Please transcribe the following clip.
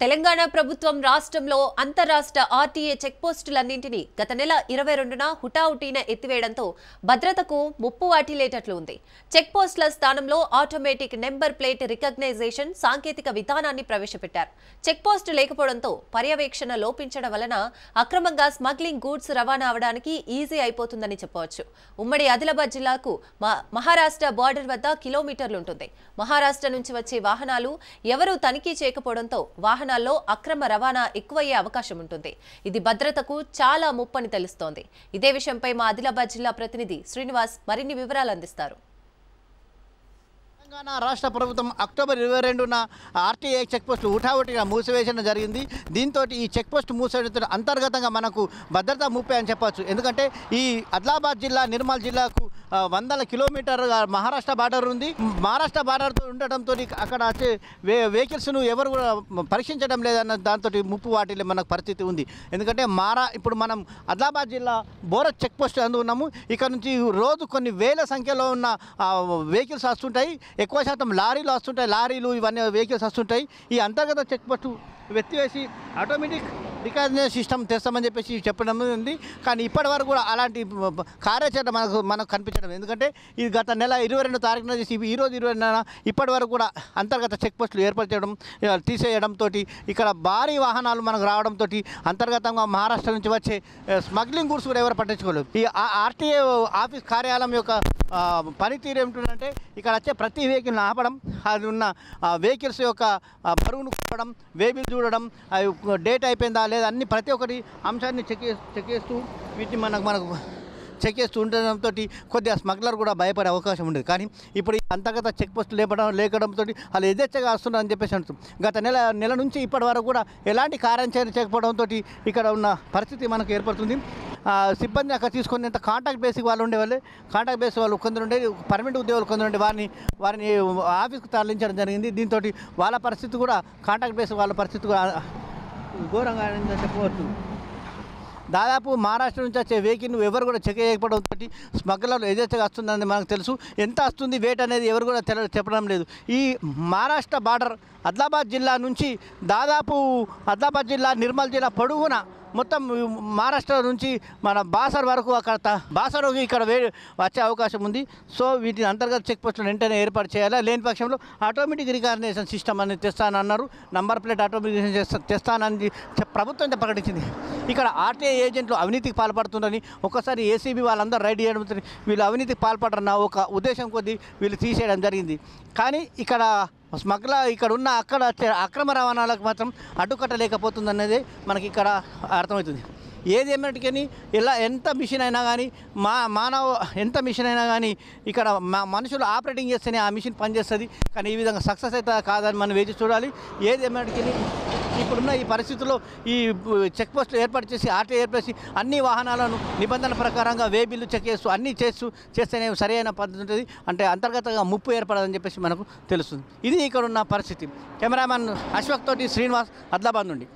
తెలంగాణ ప్రభుత్వం రాష్ట్రంలో అంతర్రాష్ట్ర ఆర్టీఏ చెక్పోస్టులన్నింటినీ గత నెల 22న హుటాహుటీన ఎత్తివేయడంతో భద్రతకు ముప్పు వాటిల్లేటట్లు ఉంది. చెక్పోస్టుల స్థానంలో ఆటోమేటిక్ నెంబర్ ప్లేట్ రికగ్నైజేషన్ సాంకేతిక విధానాన్ని ప్రవేశపెట్టారు. చెక్పోస్టు లేకపోవడంతో పర్యవేక్షణ లోపించడం వలన అక్రమంగా స్మగ్లింగ్ గూడ్స్ రవాణా అవడానికి ఈజీ అయిపోతుందని చెప్పవచ్చు. ఉమ్మడి ఆదిలాబాద్ జిల్లాకు మహారాష్ట్ర బార్డర్ వద్ద కిలోమీటర్లుంటుంది. మహారాష్ట్ర నుంచి వచ్చే వాహనాలు ఎవరూ తనిఖీ చేయకపోవడంతో వాహనాల్లో అక్రమ రవాణా ఎక్కువయ్యే అవకాశం ఉంటుంది. ఇది భద్రతకు చాలా ముప్పని తెలుస్తోంది. ఇదే విషయంపై మా ఆదిలాబాద్ జిల్లా ప్రతినిధి శ్రీనివాస్ మరిన్ని వివరాలు అందిస్తారు. తెలంగాణ రాష్ట్ర ప్రభుత్వం అక్టోబర్ 22న ఆర్టీఏ చెక్పోస్టులు హుటాహుటిగా మూసివేయడం జరిగింది. దీంతో ఈ చెక్పోస్ట్ మూసివేయడంతో అంతర్గతంగా మనకు భద్రతా ముప్పే అని చెప్పవచ్చు. ఎందుకంటే ఈ ఆదిలాబాద్ జిల్లా నిర్మల్ జిల్లాకు 100 కిలోమీటర్గా మహారాష్ట్ర బార్డర్ ఉంది. మహారాష్ట్ర బార్డర్తో ఉండటంతో అక్కడ వచ్చే వెహికల్స్ను ఎవరు కూడా పరీక్షించడం లేదన్న దాంతో ముప్పు వాటిల్లే మనకు పరిస్థితి ఉంది. ఎందుకంటే ఇప్పుడు మనం ఆదిలాబాద్ జిల్లా బోరత్ చెక్పోస్ట్ అందుకున్నాము. ఇక్కడ నుంచి రోజు కొన్ని వేల సంఖ్యలో ఉన్న వెహికల్స్ వస్తుంటాయి. ఎక్కువ శాతం లారీలు వస్తుంటాయి. లారీలు ఇవన్నీ వెహికల్స్ వస్తుంటాయి. ఈ అంతర్గత చెక్పోస్టు వెత్తివేసి ఆటోమేటిక్ రికగ్నైజేషన్ సిస్టమ్ తెస్తామని చెప్పేసి చెప్పడం ఉంది. కానీ ఇప్పటి వరకు కూడా అలాంటి కార్యాచరణ మనకు కనిపించడం. ఎందుకంటే ఇది గత నెల 22 తారీఖున చేసి ఈరోజు 29న ఇప్పటి వరకు కూడా అంతర్గత చెక్ పోస్టులు ఏర్పరచడం తీసేయడంతో ఇక్కడ భారీ వాహనాలు మనకు రావడంతో అంతర్గతంగా మహారాష్ట్ర నుంచి వచ్చే స్మగ్లింగ్ గూడ్స్ కూడా ఎవరు పట్టించుకోలేదు. ఈ ఆర్టీఏ ఆఫీస్ కార్యాలయం యొక్క పనితీరు ఏమిటంటే ఇక్కడ వచ్చే ప్రతి వెహికల్ని ఆపడం, అది ఉన్న వెహికల్స్ యొక్క బరువును కొట్టడం, వేబిల్ చూడడం, డేట్ అయిపోయిందా లేదా అన్ని ప్రతి ఒక్కటి అంశాన్ని చెక్ చేస్తూ వీటిని మనకు చెక్ చేస్తూ ఉండడంతో కొద్దిగా స్మగ్లర్ కూడా భయపడే అవకాశం ఉండేది. కానీ ఇప్పుడు అంతర్గత చెక్ పోస్టులు లేకడంతో వాళ్ళు యథేచ్ఛగా వస్తున్నారని చెప్పేసి అంటున్నాం. గత నెల నుంచి ఇప్పటి వరకు కూడా ఎలాంటి కార్యాచరణ చేయకపోవడంతో ఇక్కడ ఉన్న పరిస్థితి మనకు ఏర్పడుతుంది. సిబ్బంది అక్కడ తీసుకునేంత కాంటాక్ట్ బేసిక్ వాళ్ళు ఉండేవాళ్ళు, కాంటాక్ట్ బేస్ వాళ్ళు కొందరు ఉండే, పర్మనెంట్ ఉద్యోగులు కొందరు ఉండే, వారిని ఆఫీస్కి తరలించడం జరిగింది. దీంతో వాళ్ళ పరిస్థితి కూడా కాంటాక్ట్ బేస్ వాళ్ళ పరిస్థితి కూడా ఘోరంగా చెప్పవచ్చు. దాదాపు మహారాష్ట్ర నుంచి వచ్చే వెహికల్ ఎవరు కూడా చెక్ చేయకపోవడంతో స్మగ్లర్లు ఏదైతే వస్తుందని మనకు తెలుసు. ఎంత వస్తుంది వెయిట్ అనేది ఎవరు కూడా చెప్పడం లేదు. ఈ మహారాష్ట్ర బార్డర్ ఆదిలాబాద్ జిల్లా నుంచి దాదాపు ఆదిలాబాద్ జిల్లా నిర్మల్ జిల్లా పొడుగున మొత్తం మహారాష్ట్ర నుంచి మన బాసర్ వరకు అక్కడ బాసర్ ఇక్కడ వచ్చే అవకాశం ఉంది. సో వీటిని అంతర్గత చెక్ పోస్టులు వెంటనే ఏర్పాటు చేయాలి. లేని పక్షంలో ఆటోమేటిక్ రికగ్నిషన్ సిస్టమ్ అనేది తెస్తానన్నారు. నంబర్ ప్లేట్ ఆటోమేటిక్ తెస్తానని ప్రభుత్వం ప్రకటించింది. ఇక్కడ ఆర్టీఏ ఏజెంట్లు అవినీతికి పాల్పడుతుందని ఒకసారి ఏసీబీ వాళ్ళందరూ రైడ్ చేయడం, వీళ్ళు అవినీతికి పాల్పడరన్న ఒక ఉద్దేశం కొద్దీ వీళ్ళు తీసేయడం జరిగింది. కానీ ఇక్కడ ఇక్కడ ఉన్న అక్రమ రవాణాలకు మాత్రం అడ్డుకట్టలేకపోతుందనేది మనకి ఇక్కడ అర్థమవుతుంది. ఏది ఏమిటికని ఎంత మిషన్ అయినా కానీ ఎంత మిషన్ అయినా కానీ ఇక్కడ మనుషులు ఆపరేటింగ్ చేస్తేనే ఆ మిషన్ పనిచేస్తుంది. కానీ ఈ విధంగా సక్సెస్ అయితే కాదని మనం వేచి చూడాలి. ఏది ఏమిటికని ఇప్పుడున్న ఈ పరిస్థితుల్లో ఈ చెక్ పోస్టులు ఏర్పాటు చేసి ఆర్టీఏ ఏర్పరిచి అన్ని వాహనాలను నిబంధన ప్రకారంగా వేబిల్లు చెక్ చేస్తూ అన్నీ చేస్తేనే సరైన పద్ధతి ఉంటుంది. అంటే అంతర్గతంగా ముప్పు ఏర్పడదని చెప్పేసి మనకు తెలుస్తుంది. ఇది ఇక్కడ ఉన్న పరిస్థితి. కెమెరామెన్ అశ్వక్ తోటి శ్రీనివాస్, ఆదిలాబాద్ నుండి.